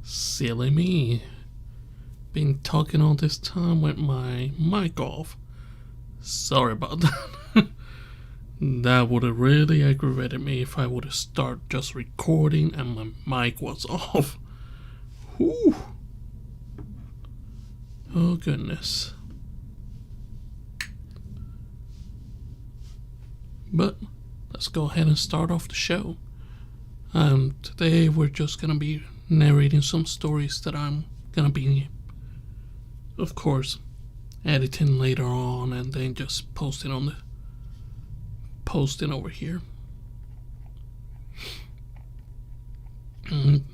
Silly me. Been talking all this time with my mic off. Sorry about that. That would have really aggravated me if I would have started just recording and my mic was off. Whew. Oh goodness. But let's go ahead and start off the show. Today we're just gonna be narrating some stories that I'm gonna be, of course, editing later on and then just posting over here.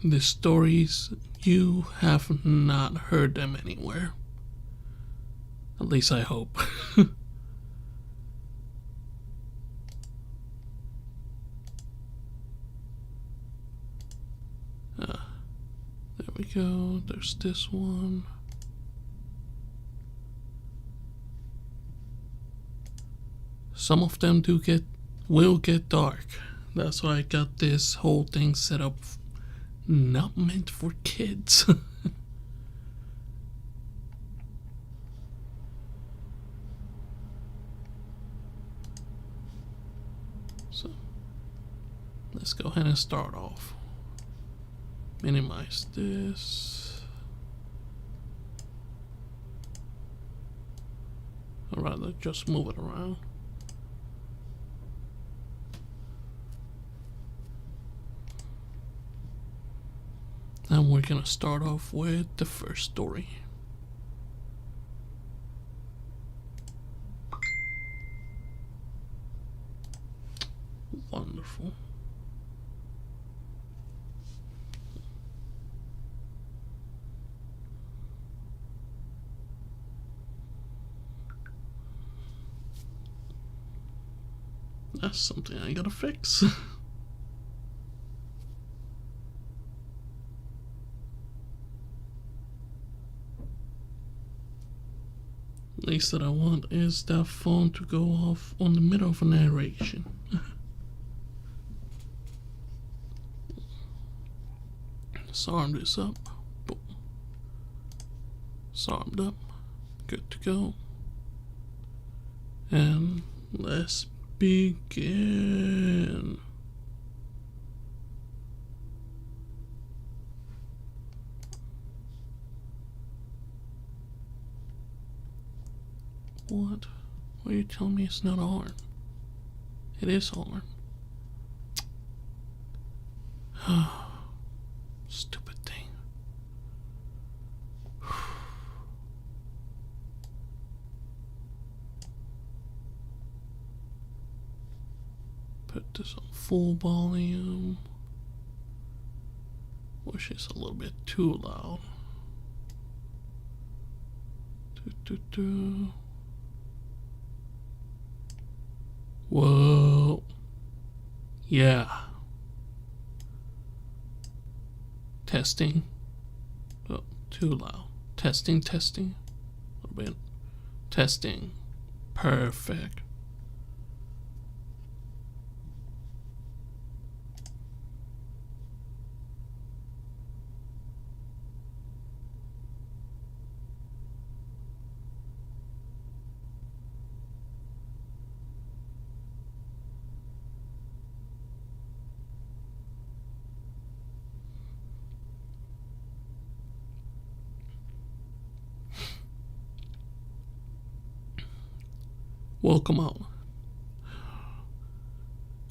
The stories, you have not heard them anywhere. At least I hope. There we go. There's this one. Some of them will get dark. That's why I got this whole thing set up. Not meant for kids. So let's go ahead and start off. Minimize this. Or rather, just move it around. And we're gonna start off with the first story. Wonderful. That's something I gotta fix. Least that I want is that phone to go off on the middle of a narration. Let's arm this up. Boom. It's armed up. Good to go. And let's begin. What? Why are you telling me it's not arm? It is arm. Stupid thing. Put this on full volume. Wish it's a little bit too loud. Whoa. Yeah. Testing. Oh, too loud. Testing. A little bit. Testing. Perfect.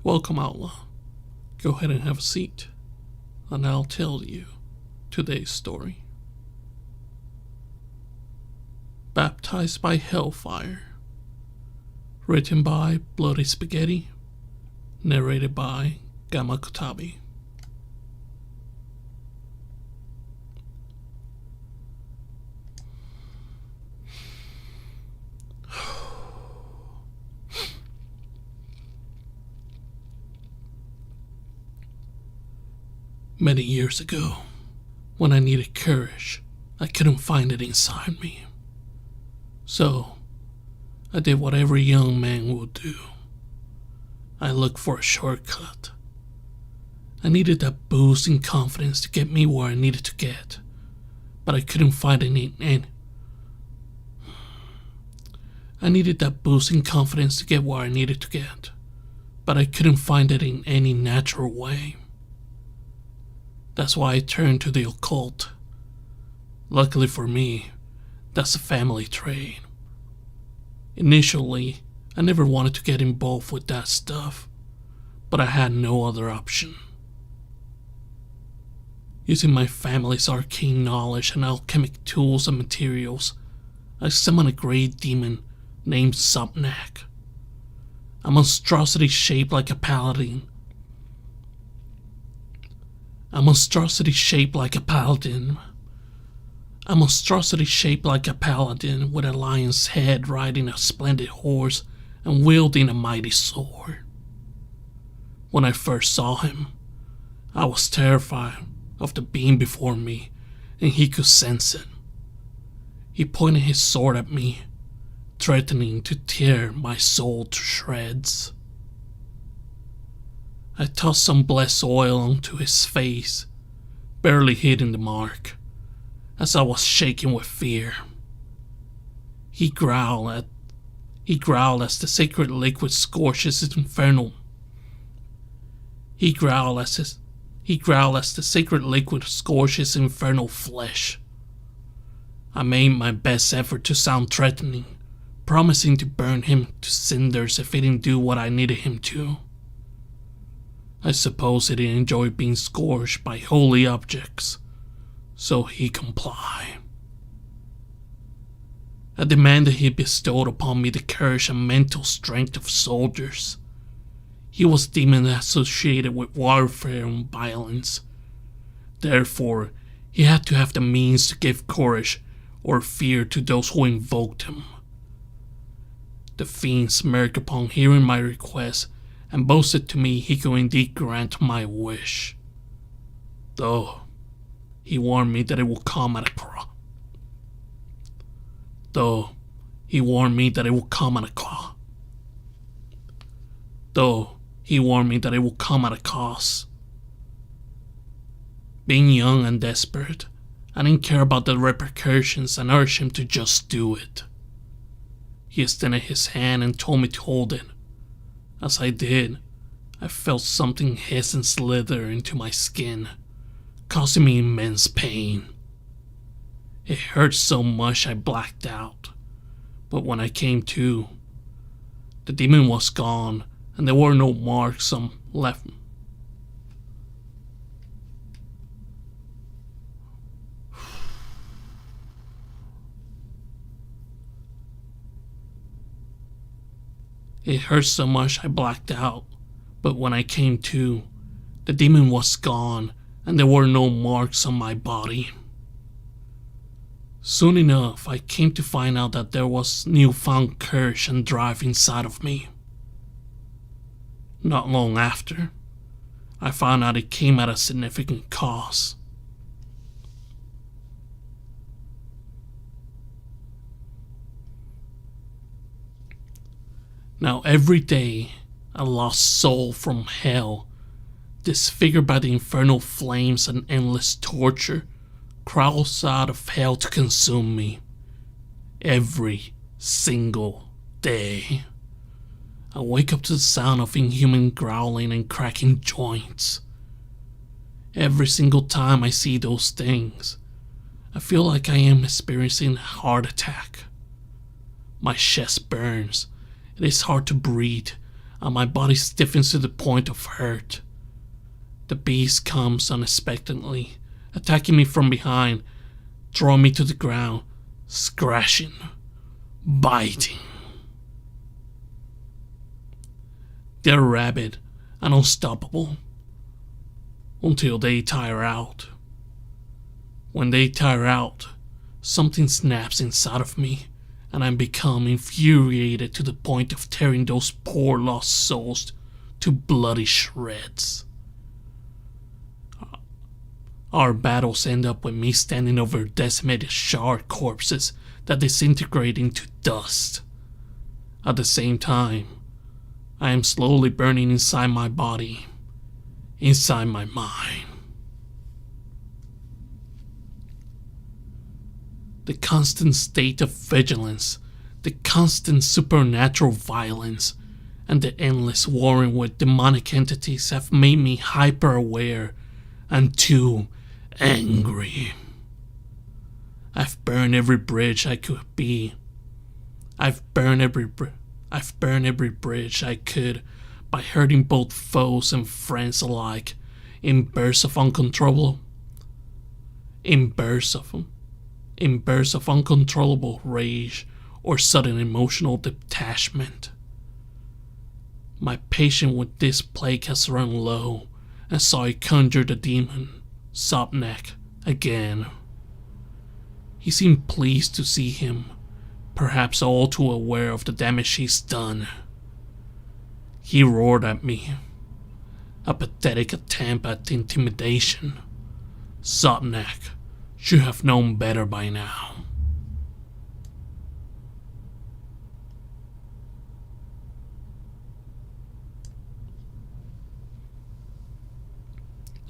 Welcome, Outlaw. Go ahead and have a seat, and I'll tell you today's story. Baptized by Hellfire. Written by Bloody Spaghetti. Narrated by Gamma Kotabi. Many years ago, when I needed courage, I couldn't find it inside me. So, I did what every young man would do. I looked for a shortcut. I needed that boost in confidence to get me where I needed to get, but I couldn't find any. I needed that boost in confidence to get where I needed to get, but I couldn't find it in any natural way. That's why I turned to the occult. Luckily for me, that's a family trait. Initially, I never wanted to get involved with that stuff, but I had no other option. Using my family's arcane knowledge and alchemic tools and materials, I summoned a great demon named Subnak, a monstrosity shaped like a paladin. A monstrosity shaped like a paladin with a lion's head riding a splendid horse and wielding a mighty sword. When I first saw him, I was terrified of the being before me, and he could sense it. He pointed his sword at me, threatening to tear my soul to shreds. I tossed some blessed oil onto his face, barely hitting the mark, as I was shaking with fear. He growled as the sacred liquid scorches his infernal. He growled as the sacred liquid scorches infernal flesh. I made my best effort to sound threatening, promising to burn him to cinders if he didn't do what I needed him to. I suppose he didn't enjoy being scorched by holy objects, so he complied. I demanded he bestowed upon me the courage and mental strength of soldiers. He was demon associated with warfare and violence. Therefore, he had to have the means to give courage or fear to those who invoked him. The fiend smirked upon hearing my request and boasted to me he could indeed grant my wish. Though, he warned me that it will come at a cost. Being young and desperate, I didn't care about the repercussions and urged him to just do it. He extended his hand and told me to hold it. As I did, I felt something hiss and slither into my skin, causing me immense pain. It hurt so much I blacked out, but when I came to, the demon was gone and there were no marks left. It hurt so much I blacked out, but when I came to, the demon was gone and there were no marks on my body. Soon enough, I came to find out that there was newfound courage and drive inside of me. Not long after, I found out it came at a significant cost. Now every day, a lost soul from hell, disfigured by the infernal flames and endless torture, crawls out of hell to consume me. Every single day. I wake up to the sound of inhuman growling and cracking joints. Every single time I see those things, I feel like I am experiencing a heart attack. My chest burns. It is hard to breathe, and my body stiffens to the point of hurt. The beast comes unexpectedly, attacking me from behind, throwing me to the ground, scratching, biting. They're rabid and unstoppable until they tire out. When they tire out, something snaps inside of me, and I become infuriated to the point of tearing those poor lost souls to bloody shreds. Our battles end up with me standing over decimated charred corpses that disintegrate into dust. At the same time, I am slowly burning inside my body. inside my mind. The constant state of vigilance, the constant supernatural violence, and the endless warring with demonic entities have made me hyper-aware and too angry. I've burned every bridge I could be. I've burned every bridge I could by hurting both foes and friends alike in bursts of uncontrollable rage or sudden emotional detachment. My patience with this plague has run low, and so I conjured the demon, Sobnek, again. He seemed pleased to see him, perhaps all too aware of the damage he's done. He roared at me, a pathetic attempt at intimidation. Sobnek should have known better by now.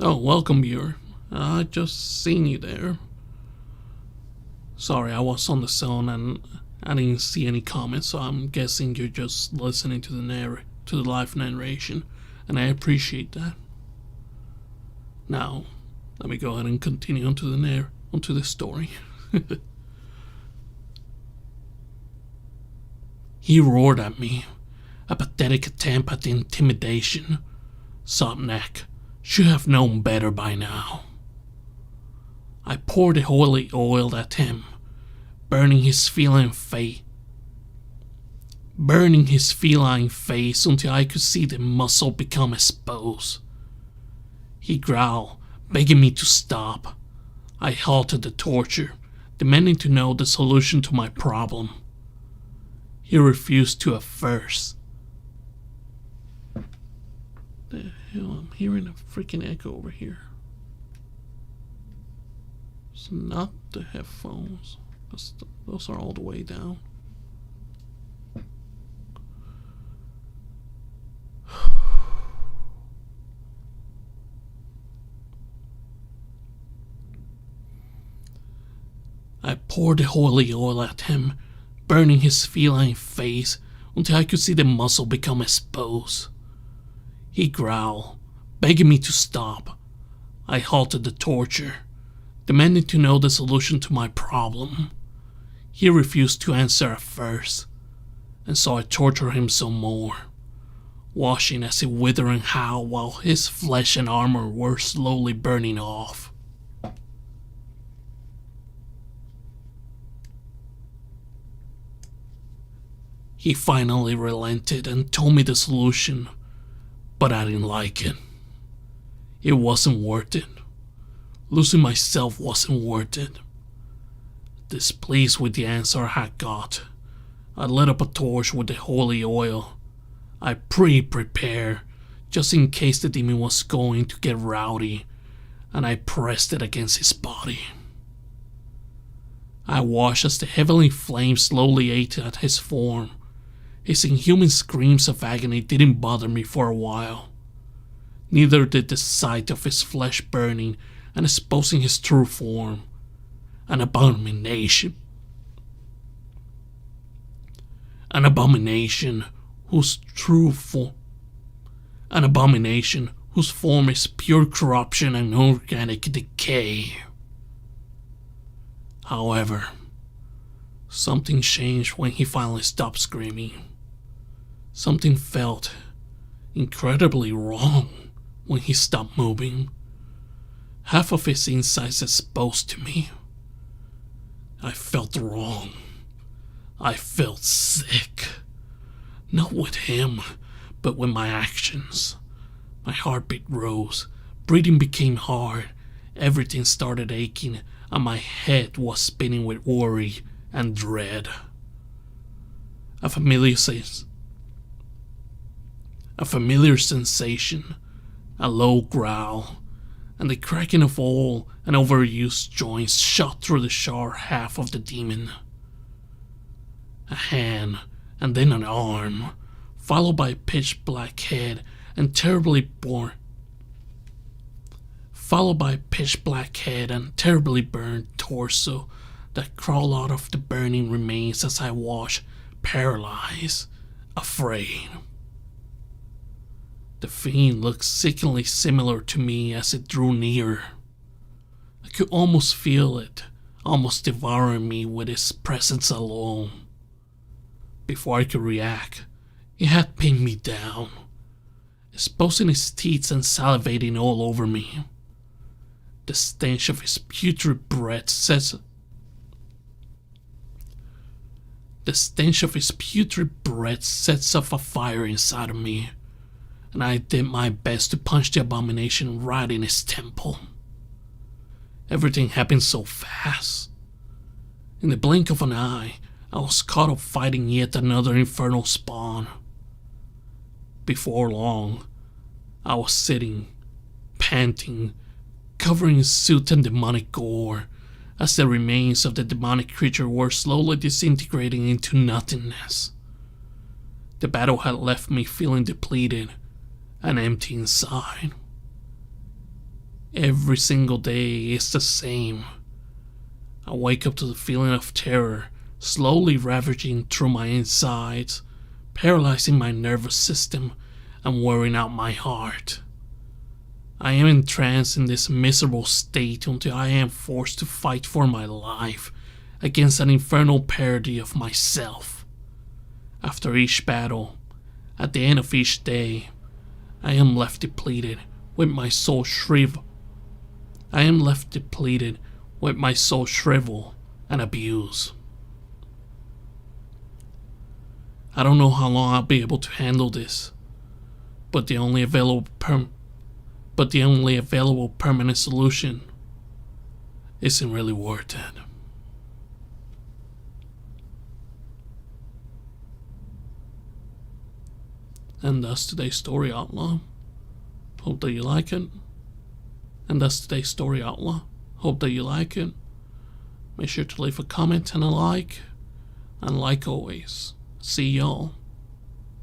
Oh, welcome, viewer. I just seen you there. Sorry, I was on the phone and I didn't see any comments, so I'm guessing you're just listening to the live narration, and I appreciate that. Now, let me go ahead and continue onto the story. He roared at me, a pathetic attempt at intimidation. Sobnek should have known better by now. I poured the holy oil at him, burning his feline face until I could see the muscle become exposed. He growled, begging me to stop. I halted the torture, demanding to know the solution to my problem. He refused to at first. The hell, I'm hearing a freaking echo over here. It's not the headphones. Those are all the way down. I poured the holy oil at him, burning his feline face until I could see the muscle become exposed. He growled, begging me to stop. I halted the torture, demanding to know the solution to my problem. He refused to answer at first, and so I tortured him some more, watching as he withered and howled while his flesh and armor were slowly burning off. He finally relented and told me the solution, but I didn't like it. It wasn't worth it. Losing myself wasn't worth it. Displeased with the answer I got, I lit up a torch with the holy oil. I pre-prepared, just in case the demon was going to get rowdy, and I pressed it against his body. I watched as the heavenly flame slowly ate at his form. His inhuman screams of agony didn't bother me for a while. Neither did the sight of his flesh burning and exposing his true form. An abomination. An abomination whose form is pure corruption and organic decay. However, something changed when he finally stopped screaming. Something felt incredibly wrong when he stopped moving. Half of his insides exposed to me. I felt wrong. I felt sick. Not with him, but with my actions. My heartbeat rose, breathing became hard, everything started aching, and my head was spinning with worry and dread. A familiar sensation, a low growl, and the cracking of old and overused joints shot through the sharp half of the demon. A hand, and then an arm, followed by a pitch black head and terribly followed by a pitch black head and terribly burned torso that crawled out of the burning remains as I watched, paralyzed, afraid. The fiend looked sickeningly similar to me as it drew nearer. I could almost feel it, almost devouring me with its presence alone. Before I could react, it had pinned me down, exposing its teeth and salivating all over me. The stench of his putrid breath sets off a fire inside of me, and I did my best to punch the abomination right in his temple. Everything happened so fast. In the blink of an eye, I was caught up fighting yet another infernal spawn. Before long, I was sitting, panting, covered in soot and demonic gore, as the remains of the demonic creature were slowly disintegrating into nothingness. The battle had left me feeling depleted and empty inside. Every single day is the same. I wake up to the feeling of terror slowly ravaging through my insides, paralyzing my nervous system and wearing out my heart. I am entranced in this miserable state until I am forced to fight for my life against an infernal parody of myself. After each battle, at the end of each day, I am left depleted with my soul shriveled and abused. I don't know how long I'll be able to handle this, but the only available permanent solution isn't really worth it. And that's today's story, Outlaw. Hope that you like it. Make sure to leave a comment and a like. And like always, see y'all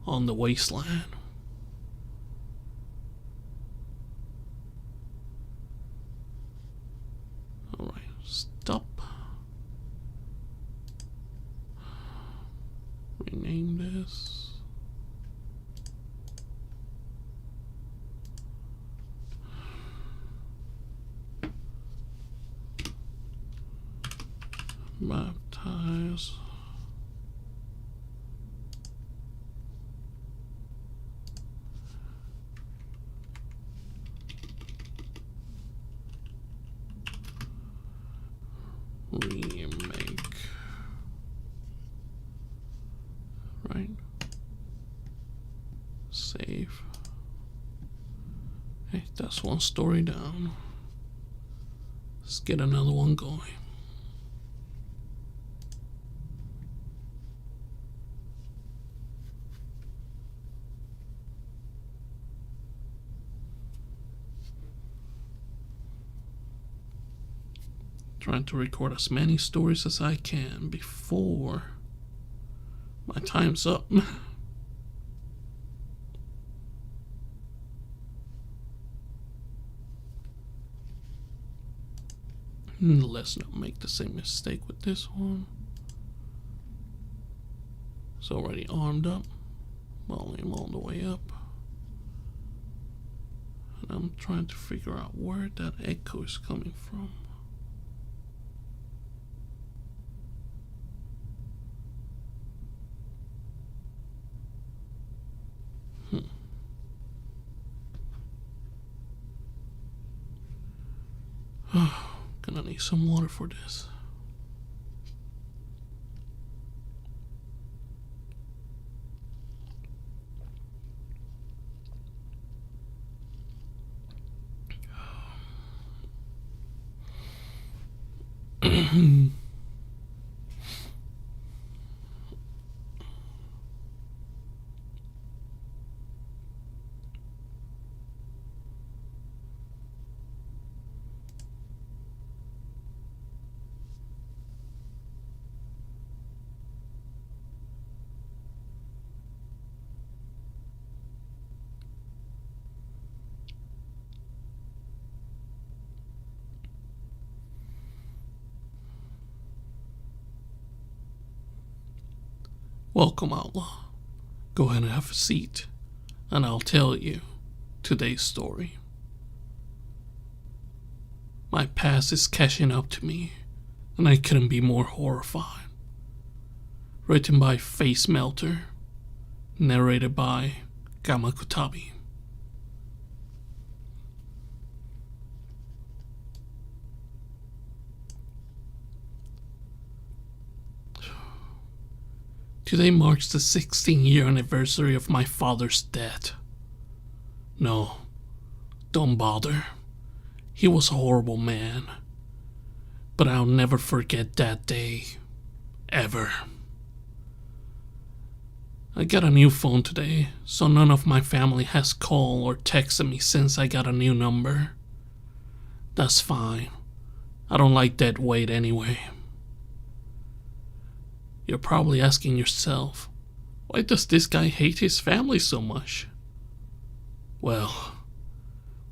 on the wasteland. Alright, stop. Rename this. Baptize. Remake. Right. Save. Hey, that's one story down. Let's get another one going. Trying to record as many stories as I can before my time's up. Let's not make the same mistake with this one. It's already armed up. Volume all the way up. And I'm trying to figure out where that echo is coming from. Gonna need some water for this. Welcome, outlaw. Go ahead and have a seat, and I'll tell you today's story. My past is catching up to me, and I couldn't be more horrified. Written by Face Melter, narrated by Gamakutabi. Today marks the 16-year anniversary of my father's death. No, don't bother. He was a horrible man. But I'll never forget that day. Ever. I got a new phone today, so none of my family has called or texted me since I got a new number. That's fine. I don't like dead weight anyway. You're probably asking yourself, why does this guy hate his family so much? Well,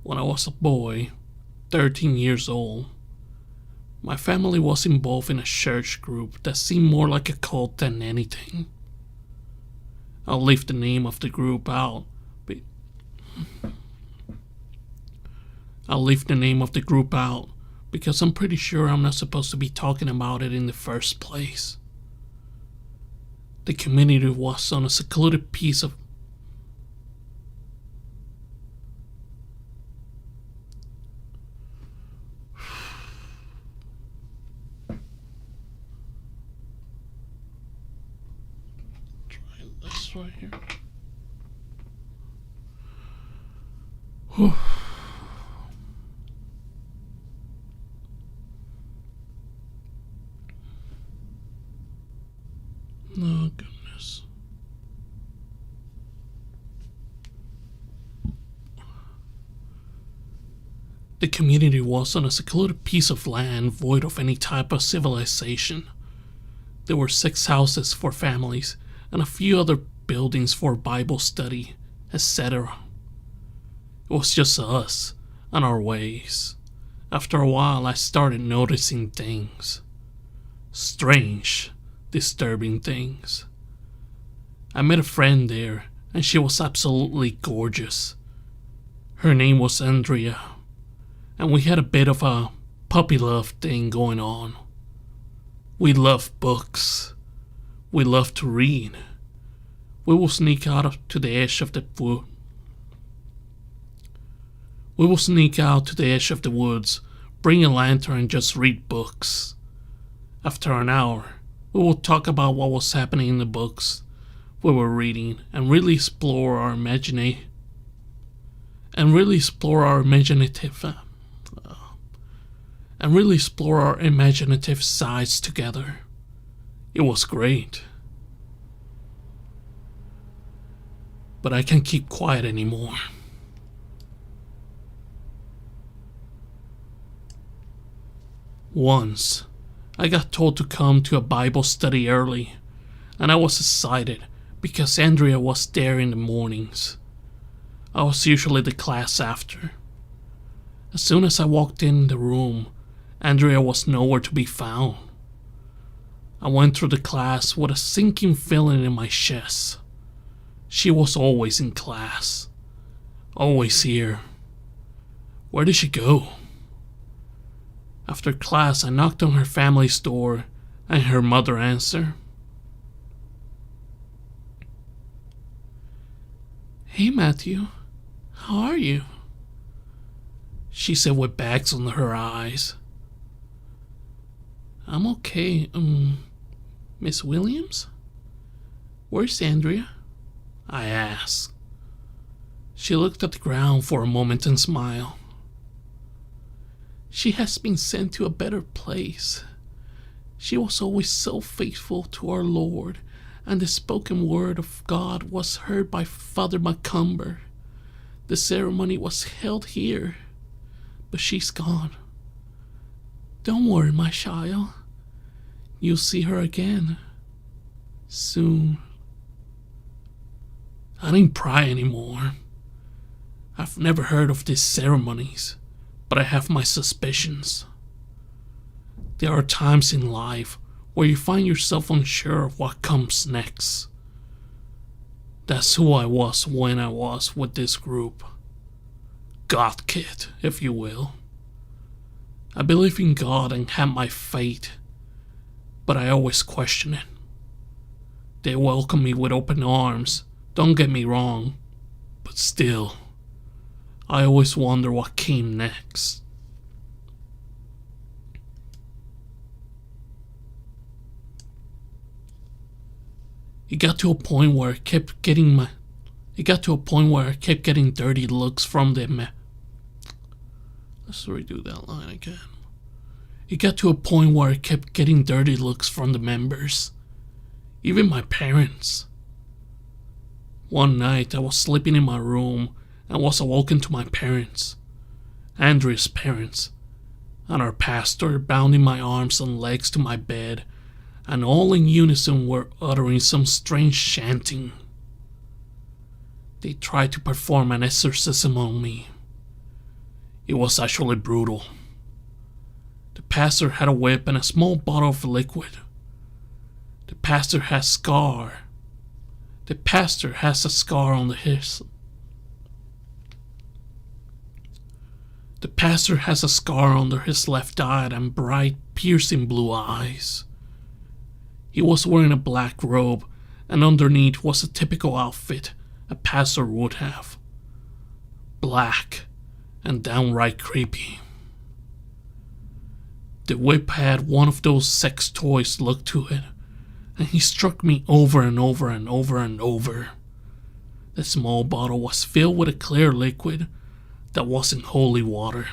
when I was a boy, 13 years old, my family was involved in a church group that seemed more like a cult than anything. I'll leave the name of the group out. Because I'm pretty sure I'm not supposed to be talking about it in the first place. The community was on a secluded piece of try this right here. Whew. Oh, goodness. The community was on a secluded piece of land void of any type of civilization. There were 6 houses for families and a few other buildings for Bible study, etc. It was just us and our ways. After a while, I started noticing things. Strange, disturbing things. I met a friend there, and she was absolutely gorgeous. Her name was Andrea, and we had a bit of a puppy love thing going on. We loved books. We loved to read. We would sneak out to the edge of the woods, bring a lantern and just read books. After an hour, we will talk about what was happening in the books we were reading and really explore our imaginative sides together. It was great. But I can't keep quiet anymore. Once, I got told to come to a Bible study early, and I was excited because Andrea was there in the mornings. I was usually the class after. As soon as I walked in the room, Andrea was nowhere to be found. I went through the class with a sinking feeling in my chest. She was always in class. Always here. Where did she go? After class, I knocked on her family's door, and her mother answered. Hey, Matthew. How are you? She said with bags under her eyes. I'm okay. Miss Williams? Where's Andrea? I asked. She looked at the ground for a moment and smiled. She has been sent to a better place. She was always so faithful to our Lord, and the spoken word of God was heard by Father Macumber. The ceremony was held here, but she's gone. Don't worry, my child. You'll see her again. Soon. I didn't pry anymore. I've never heard of these ceremonies, but I have my suspicions. There are times in life where you find yourself unsure of what comes next. That's who I was when I was with this group. God kid, if you will. I believe in God and have my faith, but I always question it. They welcome me with open arms, don't get me wrong, but still, I always wonder what came next. It got to a point where I kept getting dirty looks from them. Let's redo that line again. It got to a point where I kept getting dirty looks from the members, even my parents. One night I was sleeping in my room and was awoken to my parents, Andrea's parents, and our pastor bounding my arms and legs to my bed, and all in unison were uttering some strange chanting. They tried to perform an exorcism on me. It was actually brutal. The pastor had a whip and a small bottle of liquid. The pastor has a scar on his The pastor has a scar under his left eye and bright, piercing blue eyes. He was wearing a black robe, and underneath was a typical outfit a pastor would have. Black and downright creepy. The whip had one of those sex toys look to it, and he struck me over and over and over and over. The small bottle was filled with a clear liquid that wasn't holy water.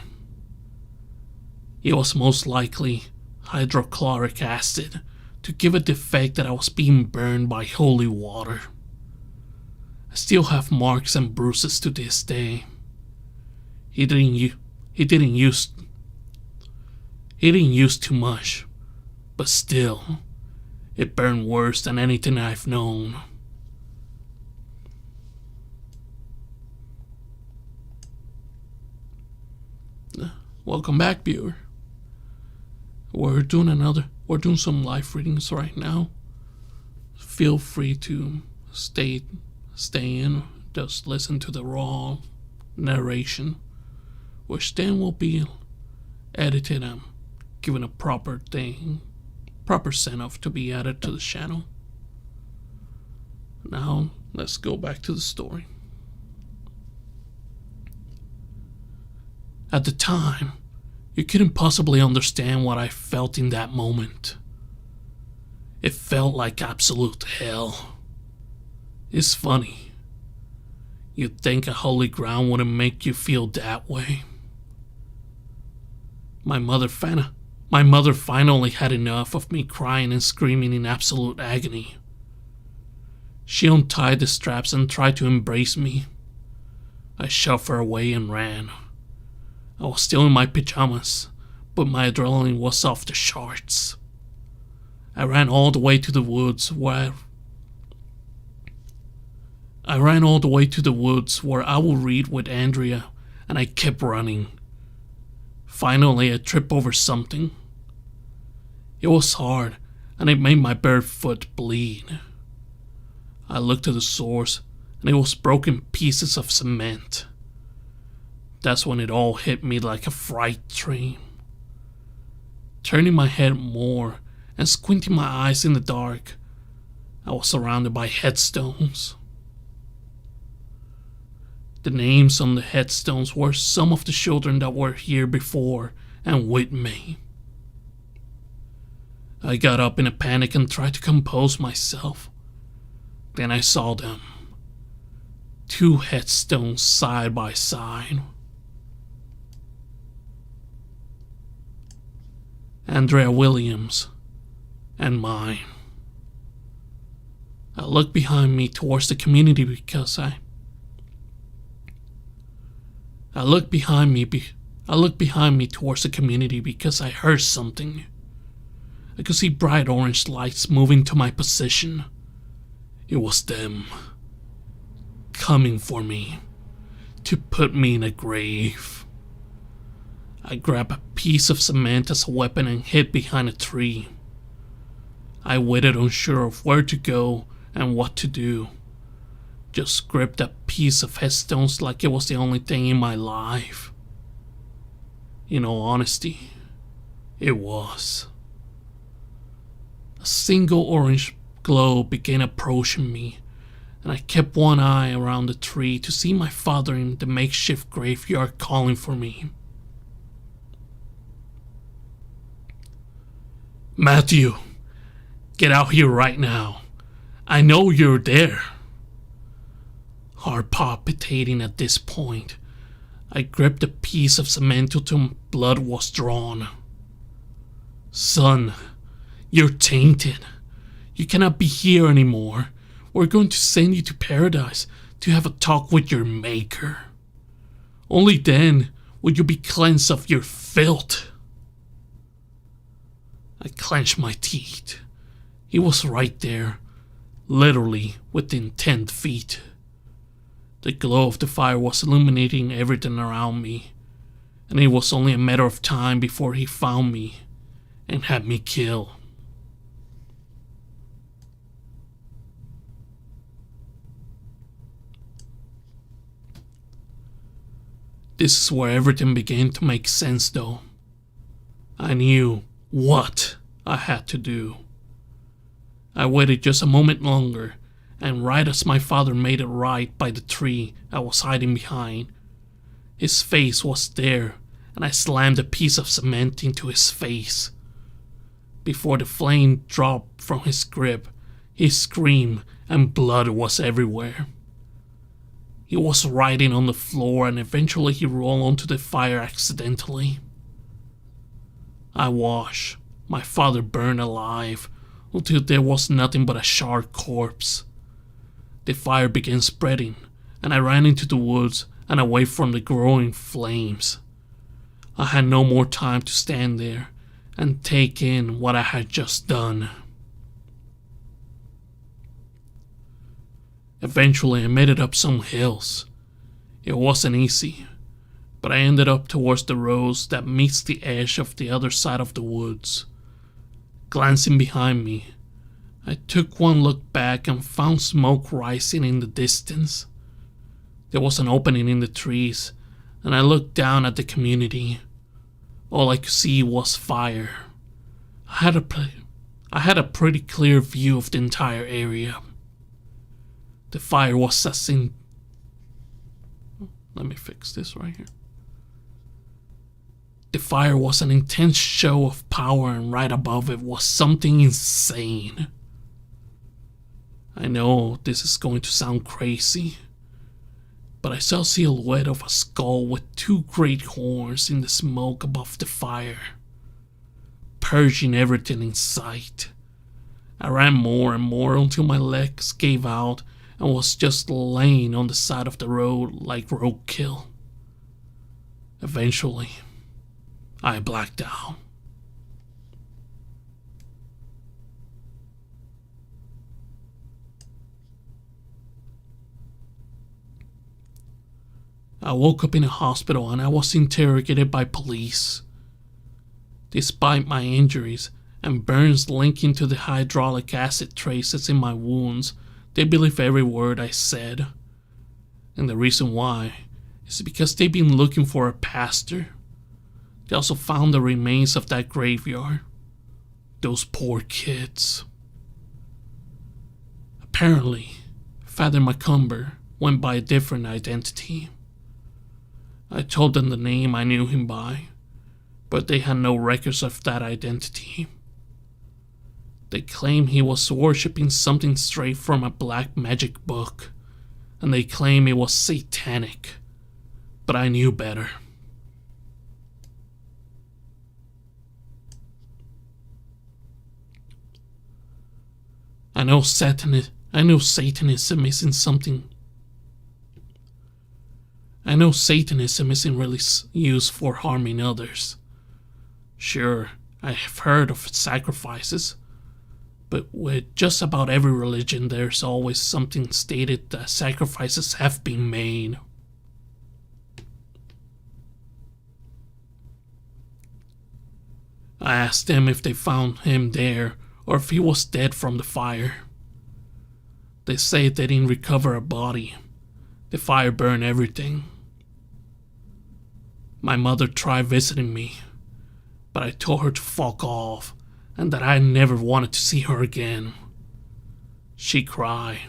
It was most likely hydrochloric acid to give it the effect that I was being burned by holy water. I still have marks and bruises to this day. He didn't use too much, but still, it burned worse than anything I've known. Welcome back, viewer. We're doing some live readings right now. Feel free to stay in, just listen to the raw narration, which then will be edited and given a proper send off to be added to the channel. Now let's go back to the story. At the time, you couldn't possibly understand what I felt in that moment. It felt like absolute hell. It's funny. You'd think a holy ground wouldn't make you feel that way. My mother finally had enough of me crying and screaming in absolute agony. She untied the straps and tried to embrace me. I shoved her away and ran. I was still in my pajamas, but my adrenaline was off the charts. I ran all the way to the woods where I would read with Andrea, and I kept running. Finally, I tripped over something. It was hard, and it made my bare foot bleed. I looked at the source, and it was broken pieces of cement. That's when it all hit me like a freight train. Turning my head more and squinting my eyes in the dark, I was surrounded by headstones. The names on the headstones were some of the children that were here before and with me. I got up in a panic and tried to compose myself. Then I saw them. 2 headstones side by side. Andrea Williams and mine. I looked behind me towards the community because I looked behind me towards the community because I heard something. I could see bright orange lights moving to my position. It was them, coming for me, to put me in a grave. I grabbed a piece of cement as a weapon and hid behind a tree. I waited unsure of where to go and what to do. just gripped a piece of headstones like it was the only thing in my life. In all honesty, it was. A single orange glow began approaching me, and I kept one eye around the tree to see my father in the makeshift graveyard calling for me. "Matthew, get out here right now. I know you're there." Heart palpitating at this point, I gripped a piece of cement until blood was drawn. "Son, you're tainted. You cannot be here anymore. We're going to send you to paradise to have a talk with your maker. Only then will you be cleansed of your filth." I clenched my teeth. He was right there, literally within 10 feet. The glow of the fire was illuminating everything around me, and it was only a matter of time before he found me and had me killed. This is where everything began to make sense, though. I knew what I had to do. I waited just a moment longer, and right as my father made it right by the tree I was hiding behind, his face was there, and I slammed a piece of cement into his face. Before the flame dropped from his grip, he screamed and blood was everywhere. He was writhing on the floor, and eventually he rolled onto the fire accidentally. I watched my father burn alive until there was nothing but a charred corpse. The fire began spreading, and I ran into the woods and away from the growing flames. I had no more time to stand there and take in what I had just done. Eventually I made it up some hills. It wasn't easy, but I ended up towards the roads that meets the edge of the other side of the woods. Glancing behind me, I took one look back and found smoke rising in the distance. There was an opening in the trees, and I looked down at the community. All I could see was fire. I had a pretty clear view of the entire area. The fire was as in... Let me fix this right here. The fire was an intense show of power, and right above it was something insane. I know this is going to sound crazy, but I saw a silhouette of a skull with two great horns in the smoke above the fire, purging everything in sight. I ran more and more until my legs gave out and was just laying on the side of the road like roadkill. Eventually, I blacked out. I woke up in a hospital and I was interrogated by police. Despite my injuries and burns linking to the hydraulic acid traces in my wounds, they believe every word I said. And the reason why is because they've been looking for a pastor. They also found the remains of that graveyard. Those poor kids. Apparently, Father Macumber went by a different identity. I told them the name I knew him by, but they had no records of that identity. They claim he was worshipping something straight from a black magic book, and they claim it was satanic, but I knew better. I know Satanism isn't something. I know Satanism isn't really used for harming others. Sure, I have heard of sacrifices, but with just about every religion there's always something stated that sacrifices have been made. I asked them if they found him there or if he was dead from the fire. They say they didn't recover a body. The fire burned everything. My mother tried visiting me, but I told her to fuck off and that I never wanted to see her again. She cried,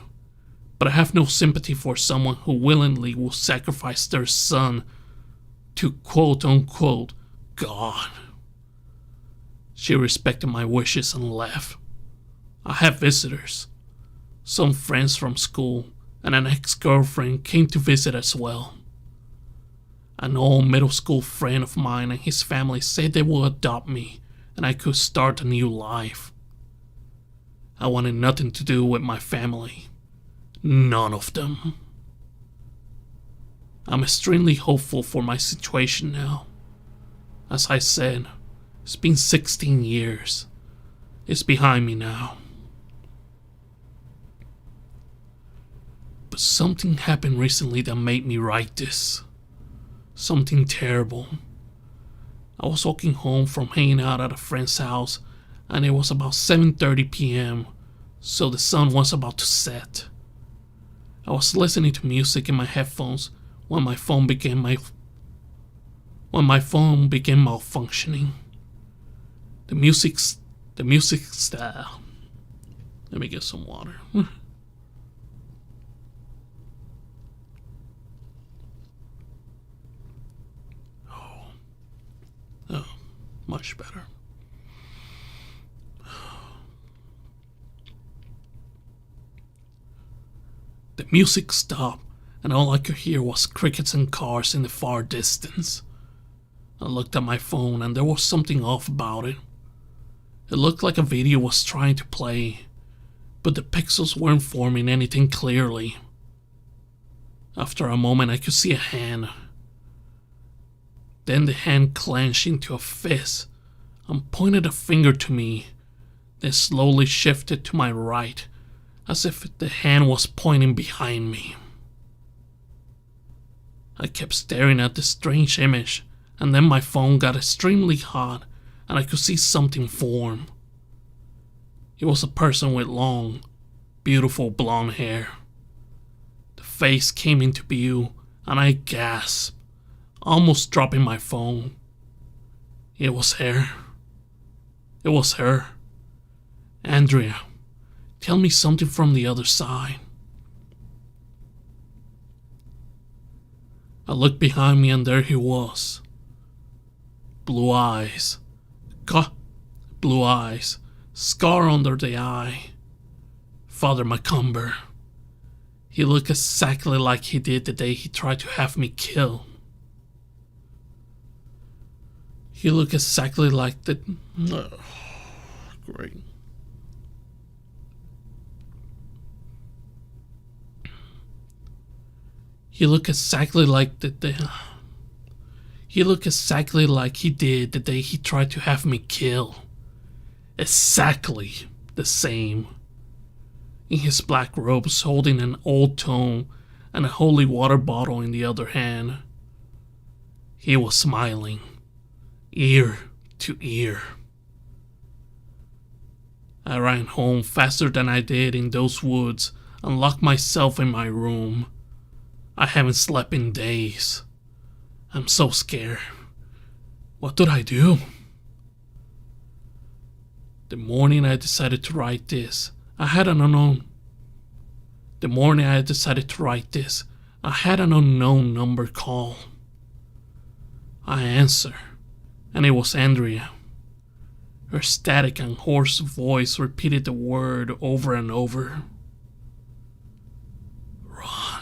but I have no sympathy for someone who willingly will sacrifice their son to quote-unquote God. She respected my wishes and left. I have visitors. Some friends from school and an ex-girlfriend came to visit as well. An old middle school friend of mine and his family said they will adopt me and I could start a new life. I wanted nothing to do with my family. None of them. I'm extremely hopeful for my situation now. As I said, it's been 16 years. It's behind me now. But something happened recently that made me write this. Something terrible. I was walking home from hanging out at a friend's house and it was about 7:30 p.m. so the sun was about to set. I was listening to music in my headphones when my phone began malfunctioning. The music style. Let me get some water. Oh, much better. The music stopped, and all I could hear was crickets and cars in the far distance. I looked at my phone, and there was something off about it. It looked like a video was trying to play, but the pixels weren't forming anything clearly. After a moment, I could see a hand. Then the hand clenched into a fist and pointed a finger to me, then slowly shifted to my right, as if the hand was pointing behind me. I kept staring at this strange image, and then my phone got extremely hot and I could see something form. It was a person with long, beautiful blonde hair. The face came into view and I gasped, almost dropping my phone. It was her. It was her. Andrea, tell me something from the other side. I looked behind me and there he was. Blue eyes. Blue eyes. Scar under the eye. Father Macumber. He looked exactly like he did the day he tried to have me killed. He looked exactly like the... Oh, great. He looked exactly like He looked exactly like he did the day he tried to have me kill. Exactly the same. In his black robes, holding an old tome and a holy water bottle in the other hand. He was smiling, ear to ear. I ran home faster than I did in those woods and locked myself in my room. I haven't slept in days. I'm so scared. What did I do? The morning I decided to write this, I had an unknown number call. I answered, and it was Andrea. Her static and hoarse voice repeated the word over and over. Run.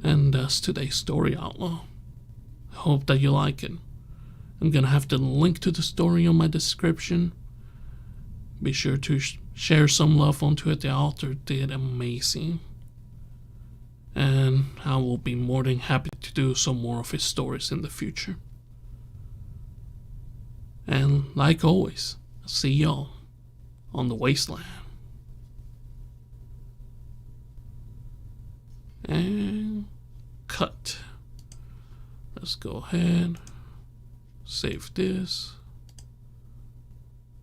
And that's today's story, Outlaw. I hope that you like it. I'm gonna have the link to the story on my description. Be sure to share some love onto it. The author did amazing. And I will be more than happy to do some more of his stories in the future. And like always, I'll see y'all on the wasteland. And cut. Let's Let's go ahead. Save this.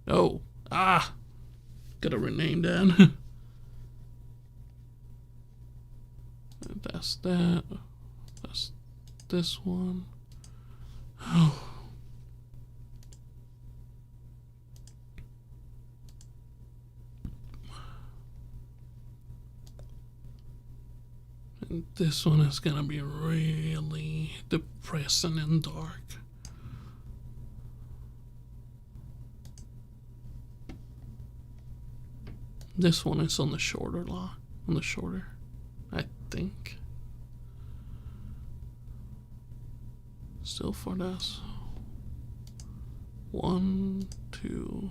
Oh, gotta rename that. That's that. That's this one. Oh. And this one is gonna be really depressing and dark. This one is on the shorter line, I think. Still for this. 1, 2.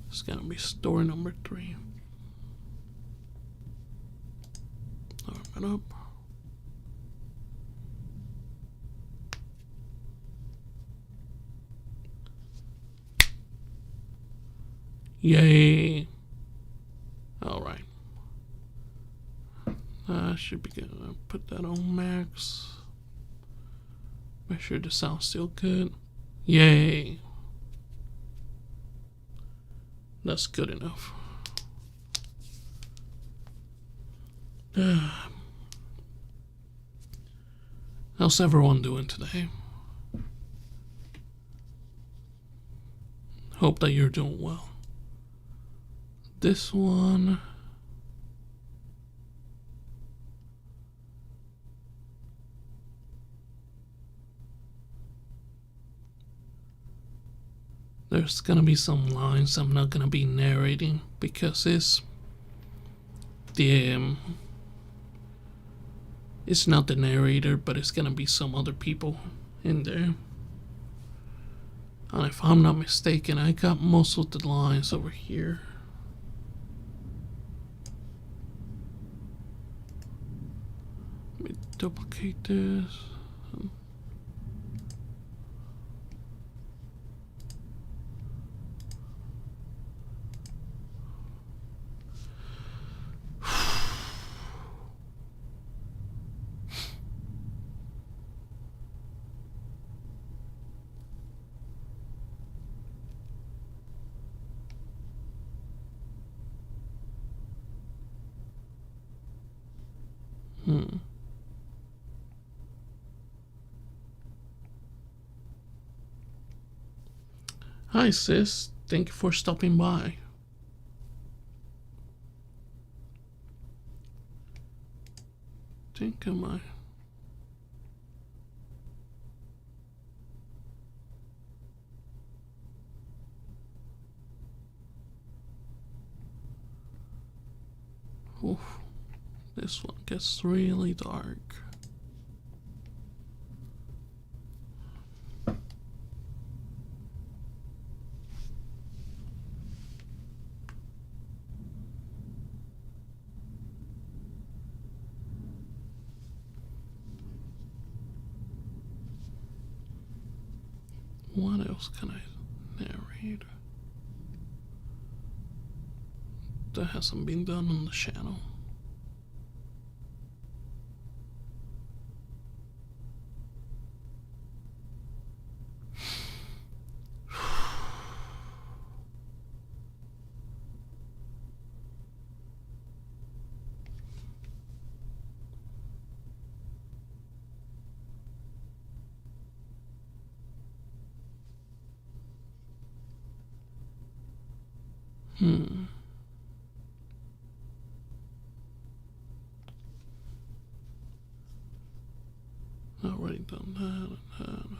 It's gonna be story number 3. Arm it up. Yay! Alright. I should be good. I'll put that on max. Make sure the sound's still good. Yay! That's good enough. How's everyone doing today? Hope that you're doing well. This one. There's gonna be some lines I'm not gonna be narrating because it's not the narrator, but it's gonna be some other people in there. And if I'm not mistaken, I got most of the lines over here. Let me duplicate this. Hi sis, thank you for stopping by. Think am I? Oof, this one gets really dark. What else can I narrate that hasn't been done on the channel? Already done that and that.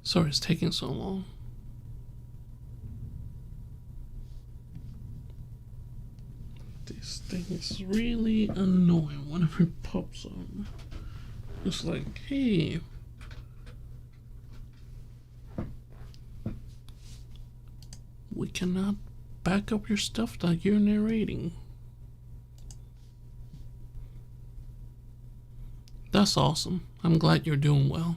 Sorry it's taking so long. This It's really annoying whenever it pops up. It's like, hey, we cannot back up your stuff that you're narrating. That's awesome. I'm glad you're doing well.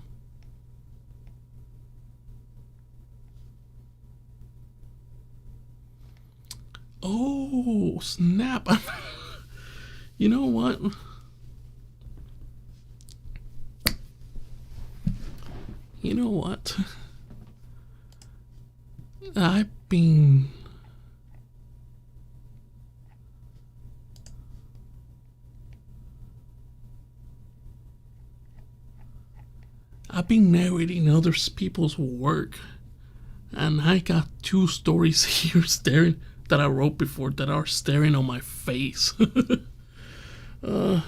Oh, snap. You know what? You know what? I've been narrating other people's work, and I got 2 stories here staring that I wrote before that are staring on my face. Darn.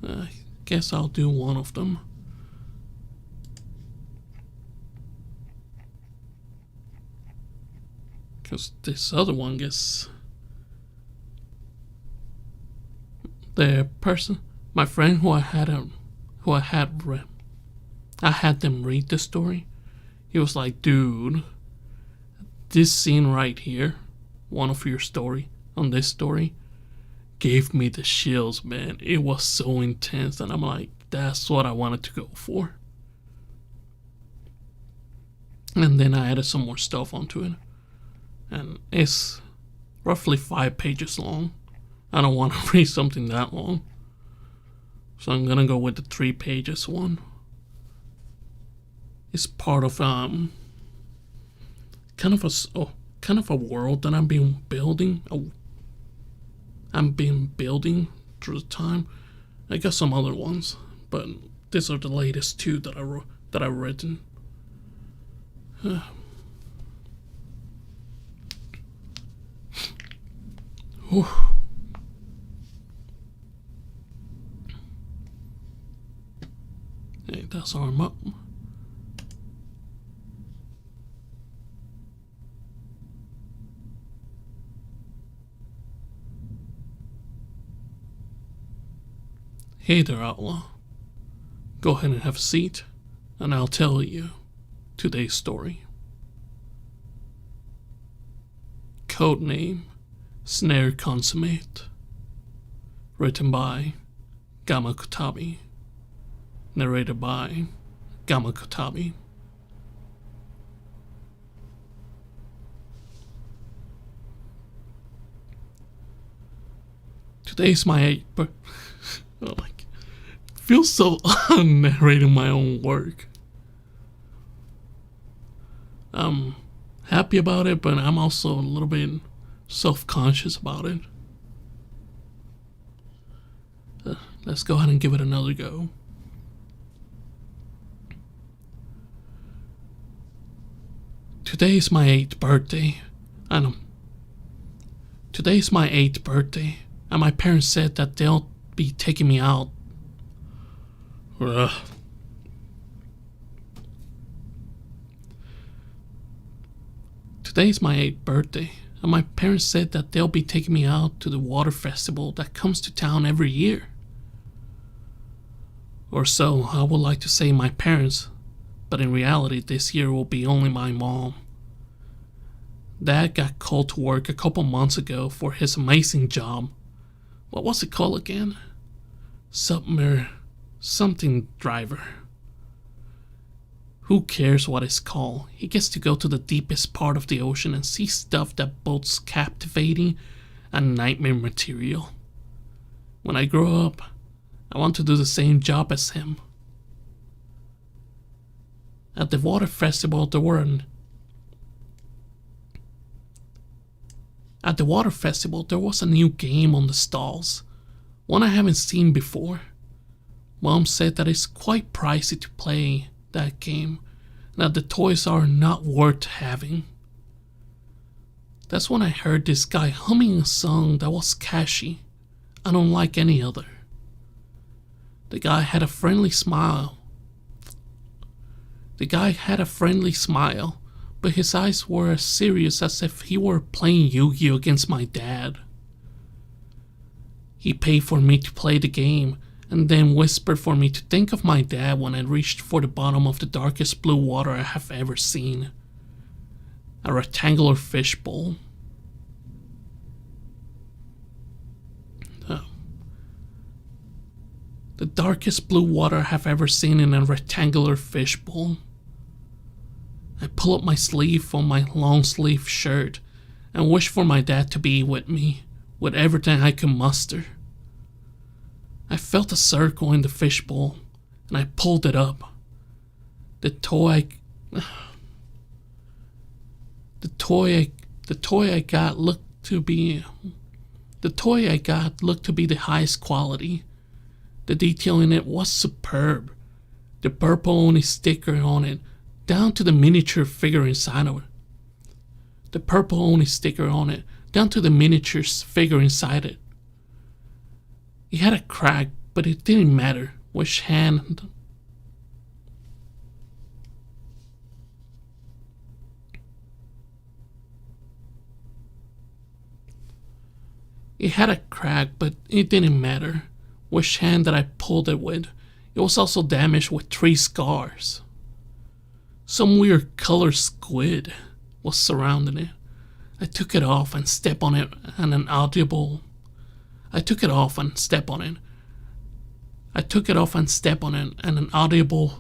I guess I'll do one of them. Because this other one gets... The person, my friend who I had them read the story, he was like, dude, this scene right here, one of your story, on this story, gave me the chills, man. It was so intense, and I'm like, that's what I wanted to go for. And then I added some more stuff onto it, and it's roughly 5 pages long. I don't want to read something that long, so I'm gonna go with the 3 pages one. It's part of kind of a world that I'm building through the time. I got some other ones, but these are the latest 2 that I've written. Hey, that's arm up. Hey there, outlaw. Go ahead and have a seat, and I'll tell you today's story. Codename Snare Consummate. Written by Gamma Kotabi. Narrated by Gamma Kotabi. Today's my 8th birthday. Oh, like, feels so odd narrating my own work. I'm happy about it, but I'm also a little bit self-conscious about it. Let's go ahead and give it another go. Today is my 8th birthday. Today's my 8th birthday, and my parents said that they'll be taking me out. Today's my 8th birthday, and my parents said that they'll be taking me out to the water festival that comes to town every year. Or so I would like to say my parents, but in reality this year will be only my mom. Dad got called to work a couple months ago for his amazing job. What was it called again? Something driver. Who cares what it's called? He gets to go to the deepest part of the ocean and see stuff that both's captivating and nightmare material. When I grow up, I want to do the same job as him. At the water festival, there was a new game on the stalls, one I haven't seen before. Mom said that it's quite pricey to play that game, and that the toys are not worth having. That's when I heard this guy humming a song that was catchy, unlike any other. The guy had a friendly smile. But his eyes were as serious as if he were playing Yu-Gi-Oh against my dad. He paid for me to play the game, and then whispered for me to think of my dad when I reached for the bottom of the darkest blue water I have ever seen. A rectangular fishbowl. The darkest blue water I have ever seen in a rectangular fishbowl. I pull up my sleeve on my long sleeve shirt and wish for my dad to be with me, with everything I could muster. I felt a circle in the fishbowl, and I pulled it up. The toy I got looked to be the highest quality. The detail in it was superb. The purple Oni sticker on it, down to the miniature figure inside of it. The purple Oni sticker on it, down to the miniature figure inside it. It had a crack, but it didn't matter which hand. It had a crack, but it didn't matter which hand that I pulled it with. It was also damaged with 3 scars. Some weird color squid was surrounding it. I took it off and stepped on it, and an audible. I took it off and stepped on it. And an audible.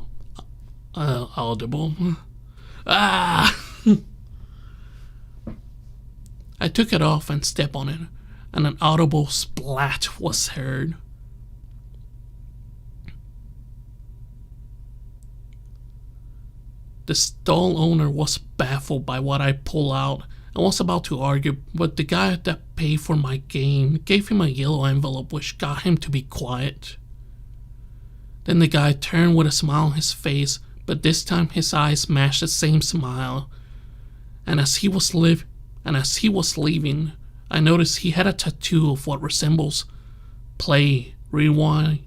Ah! I took it off and stepped on it, and an audible splat was heard. The stall owner was baffled by what I pulled out and was about to argue, but the guy that paid for my game gave him a yellow envelope which got him to be quiet. Then the guy turned with a smile on his face, but this time his eyes matched the same smile. And as he was leaving, I noticed he had a tattoo of what resembles play, rewind,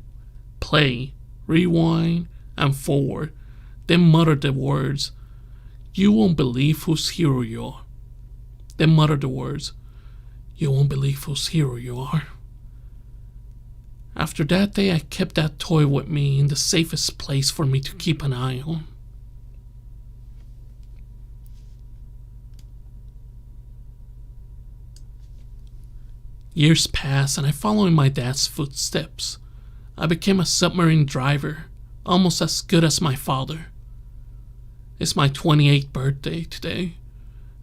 and forward. Then muttered the words, "You won't believe whose hero you are." After that day, I kept that toy with me in the safest place for me to keep an eye on. Years passed and I followed in my dad's footsteps. I became a submarine driver, almost as good as my father. It's my 28th birthday today,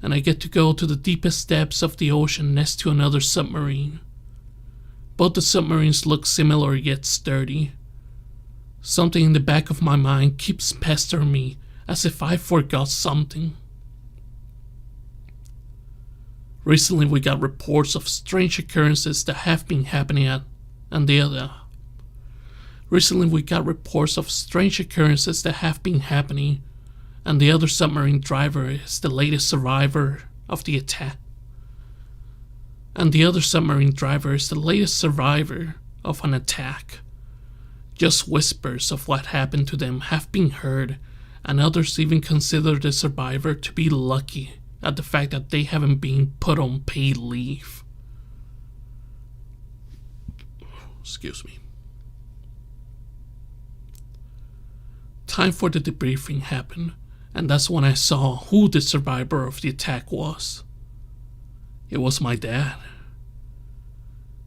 and I get to go to the deepest depths of the ocean next to another submarine. Both the submarines look similar yet sturdy. Something in the back of my mind keeps pestering me as if I forgot something. Recently we got reports of strange occurrences that have been happening and the other submarine driver is the latest survivor of the attack. Of an attack. Just whispers of what happened to them have been heard, and others even consider the survivor to be lucky at the fact that they haven't been put on paid leave. Excuse me. Time for the debriefing happened, and that's when I saw who the survivor of the attack was. It was my dad.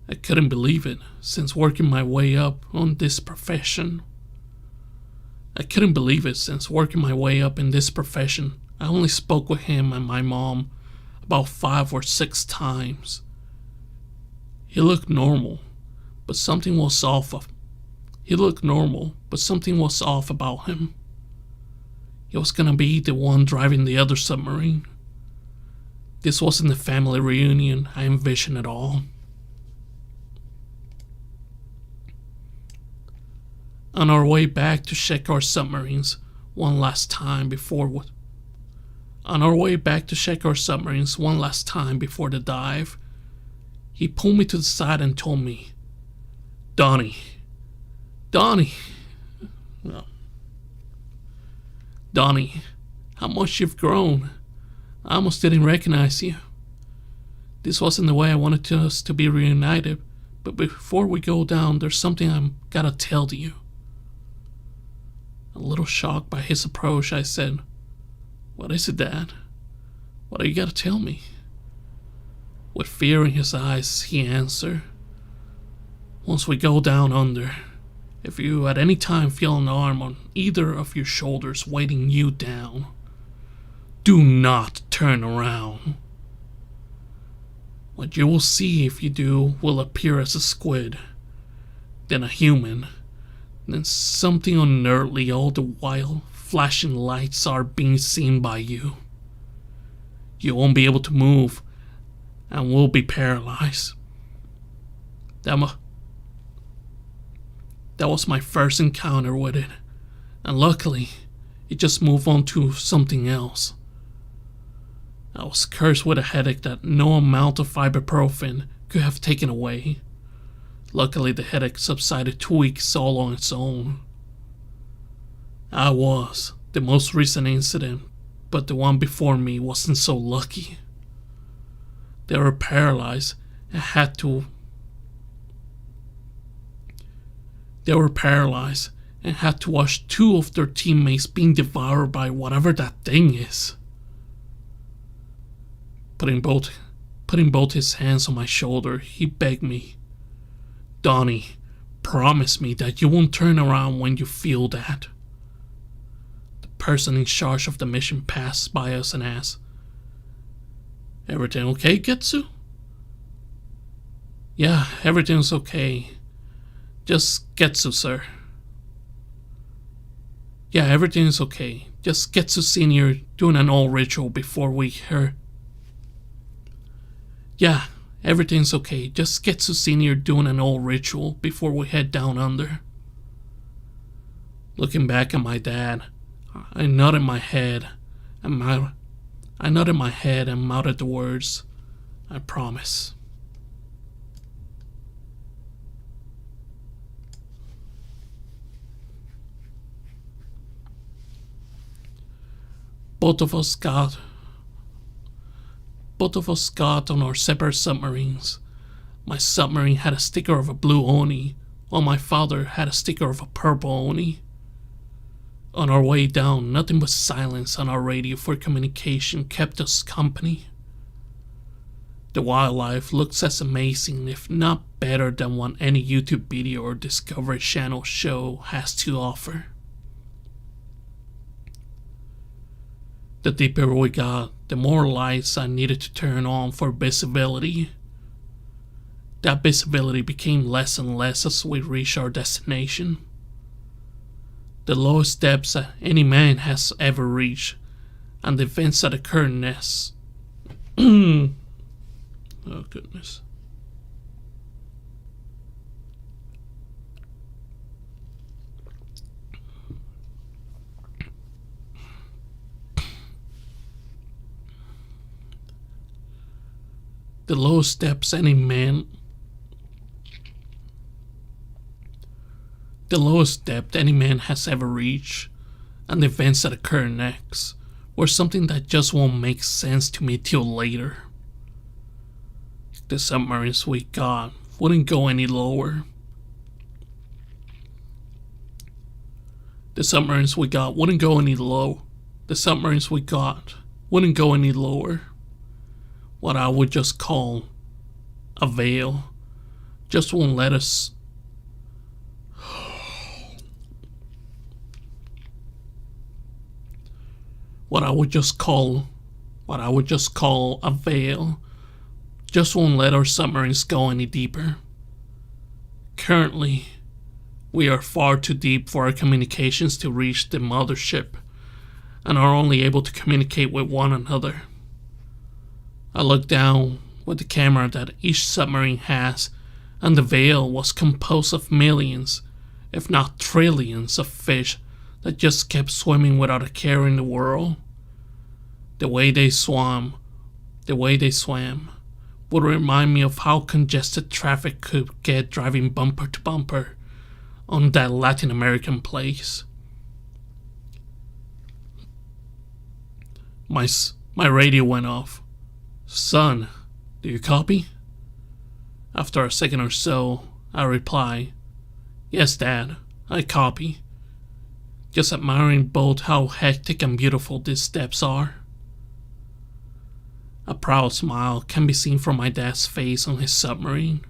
I couldn't believe it, since working my way up in this profession. I only spoke with him and my mom about 5 or 6 times. He looked normal, but something was off about him. He was gonna be the one driving the other submarine. This wasn't the family reunion I envisioned at all. On our way back to check our submarines one last time before the dive, he pulled me to the side and told me, "Donnie, Donnie. No. Donnie, how much you've grown. I almost didn't recognize you. This wasn't the way I wanted us to be reunited, but before we go down, there's something I'm gotta tell to you. A little shocked by his approach, I said, "What is it, Dad? What do you gotta tell me?" With fear in his eyes, he answered, "Once we go down under, if you at any time feel an arm on either of your shoulders weighting you down, do not turn around. What you will see if you do will appear as a squid, then a human, then something unearthly all the while flashing lights are being seen by you. You won't be able to move and will be paralyzed." That was my first encounter with it, and luckily, it just moved on to something else. I was cursed with a headache that no amount of ibuprofen could have taken away. Luckily, the headache subsided 2 weeks all on its own. I was the most recent incident, but the one before me wasn't so lucky. They were paralyzed and had to watch 2 of their teammates being devoured by whatever that thing is. Putting both his hands on my shoulder, he begged me, "Donnie, promise me that you won't turn around when you feel that." The person in charge of the mission passed by us and asked, "Everything okay, Getsu?" "Yeah, everything's okay. Just Getsu, sir." "Yeah, everything's okay. Just Getsu Senior doing an old ritual before we heard." "Yeah, everything's okay. Just Getsu Senior doing an old ritual before we head down under." Looking back at my dad, I nodded my head and mouted the words, "I promise." Both of us got on our separate submarines. My submarine had a sticker of a blue Oni, while my father had a sticker of a purple Oni. On our way down, nothing but silence on our radio for communication kept us company. The wildlife looks as amazing, if not better, than what any YouTube video or Discovery Channel show has to offer. The deeper we got, the more lights I needed to turn on for visibility. That visibility became less and less as we reached our destination. The lowest depths that any man has ever reached, and the events that occur next. Oh goodness. The lowest depths any man has ever reached, and the events that occur next, were something that just won't make sense to me till later. The submarines we got wouldn't go any lower. The submarines we got wouldn't go any lower. What I would just call a veil just won't let us. What I would just call a veil just won't let our submarines go any deeper. Currently, we are far too deep for our communications to reach the mothership, and are only able to communicate with one another. I looked down with the camera that each submarine has, and the veil was composed of millions, if not trillions, of fish that just kept swimming without a care in the world. The way they swam would remind me of how congested traffic could get driving bumper to bumper on that Latin American place. My radio went off. "Son, do you copy?" After a second or so, I reply, "Yes, Dad, I copy. Just admiring both how hectic and beautiful these steps are." A proud smile can be seen from my dad's face on his submarine.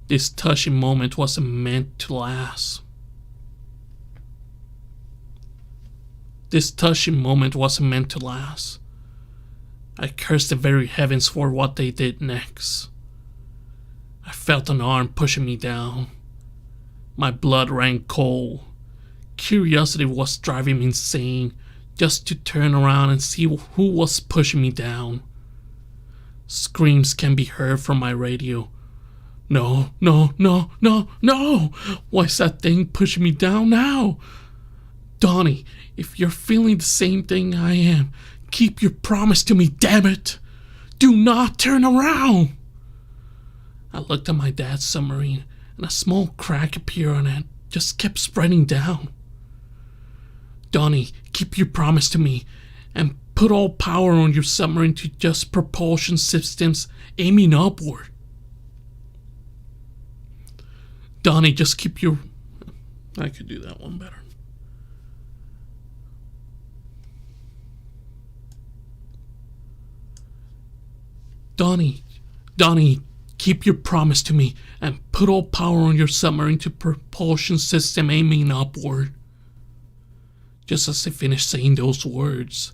This touching moment wasn't meant to last. I cursed the very heavens for what they did next. I felt an arm pushing me down. My blood ran cold. Curiosity was driving me insane, just to turn around and see who was pushing me down. Screams can be heard from my radio. "No, no, no, no, no! Why's that thing pushing me down now? Donnie, if you're feeling the same thing I am, keep your promise to me, damn it! Do not turn around!" I looked at my dad's submarine, and a small crack appeared on it, just kept spreading down. "Donnie, keep your promise to me, and put all power on your submarine to just propulsion systems aiming upward. Donnie, just keep your..." I could do that one better. Donnie, keep your promise to me and put all power on your submarine to propulsion system aiming upward. Just as I finished saying those words,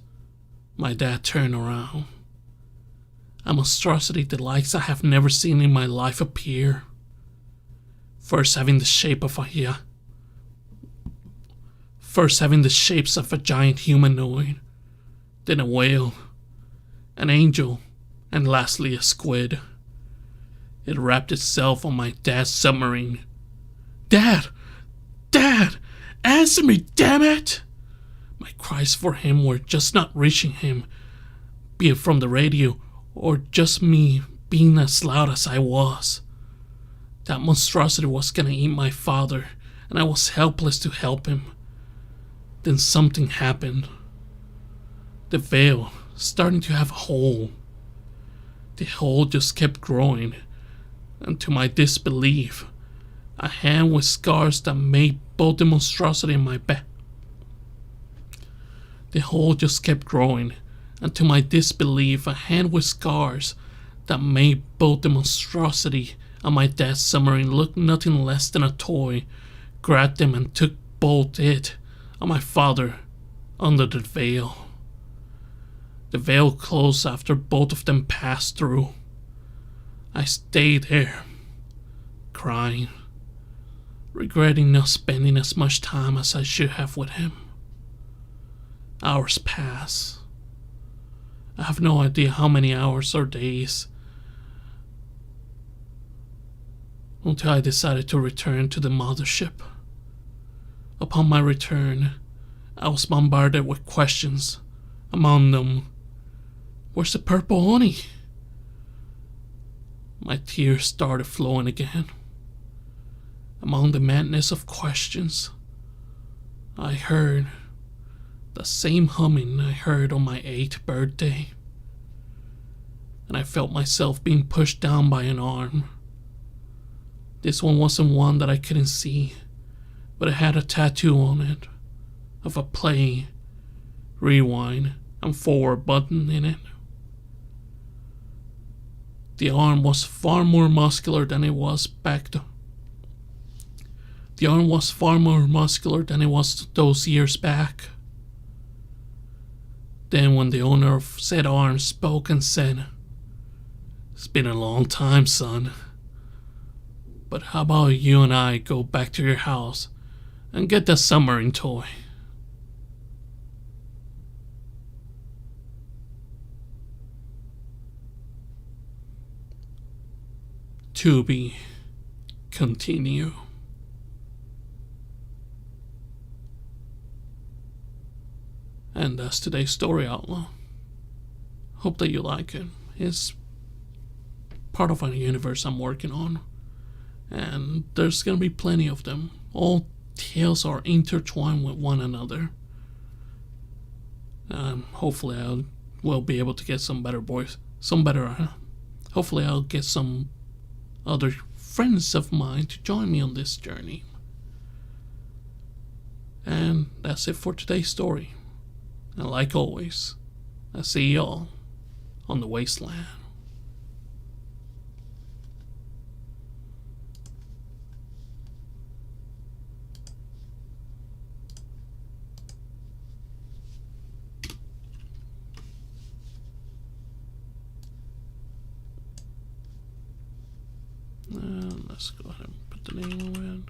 my dad turned around. A monstrosity the likes I have never seen in my life appear. First having the shapes of a giant humanoid, then a whale, an angel, and lastly a squid. It wrapped itself on my dad's submarine. Dad! Answer me, damn it! My cries for him were just not reaching him, be it from the radio or just me being as loud as I was. That monstrosity was gonna eat my father, and I was helpless to help him. Then something happened. The veil starting to have a hole. The hole just kept growing, and to my disbelief, a hand with scars that made both the monstrosity and my back. The hole just kept growing, and to my disbelief, a hand with scars that made both the monstrosity and my dad's submarine look nothing less than a toy, grabbed them and took both it and my father under the veil. The veil closed after both of them passed through. I stayed there, crying, regretting not spending as much time as I should have with him. Hours pass. I have no idea how many hours or days until I decided to return to the mothership. Upon my return, I was bombarded with questions. Among them, where's the purple honey? My tears started flowing again. Among the madness of questions, I heard the same humming I heard on my 8th birthday, and I felt myself being pushed down by an arm. This one wasn't one that I couldn't see, but it had a tattoo on it of a play, rewind, and forward button in it. The arm was far more muscular than it was those years back. Then when the owner of said arm spoke and said, "It's been a long time, son, but how about you and I go back to your house and get that submarine toy?" To be continued. And that's today's story, Outlaw. Hope that you like it. It's part of a universe I'm working on, And there's gonna be plenty of them. All tales are intertwined with one another. Hopefully I will be able to get some better boys. Hopefully I'll get some other friends of mine to join me on this journey. And that's it for today's story. And like always, I see y'all on the wasteland. Let's go ahead and put the name in.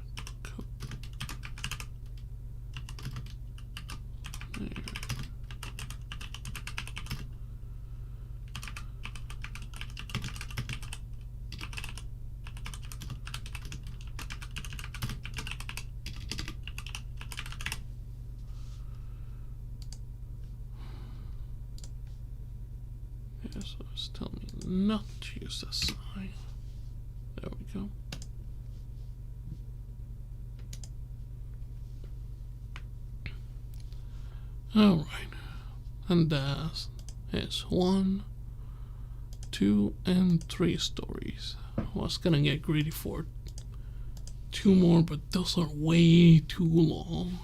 Yeah, so it's telling me not to use this sign. There we go. Alright, and that is 1, 2, and 3 stories. I was gonna get greedy for 2 more, but those are way too long.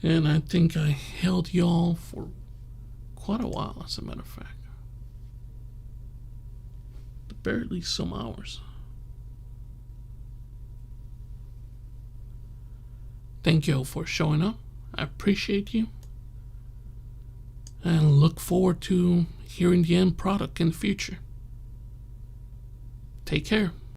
And I think I held y'all for quite a while, as a matter of fact. Barely some hours. Thank you all for showing up. I appreciate you. And look forward to hearing the end product in the future. Take care.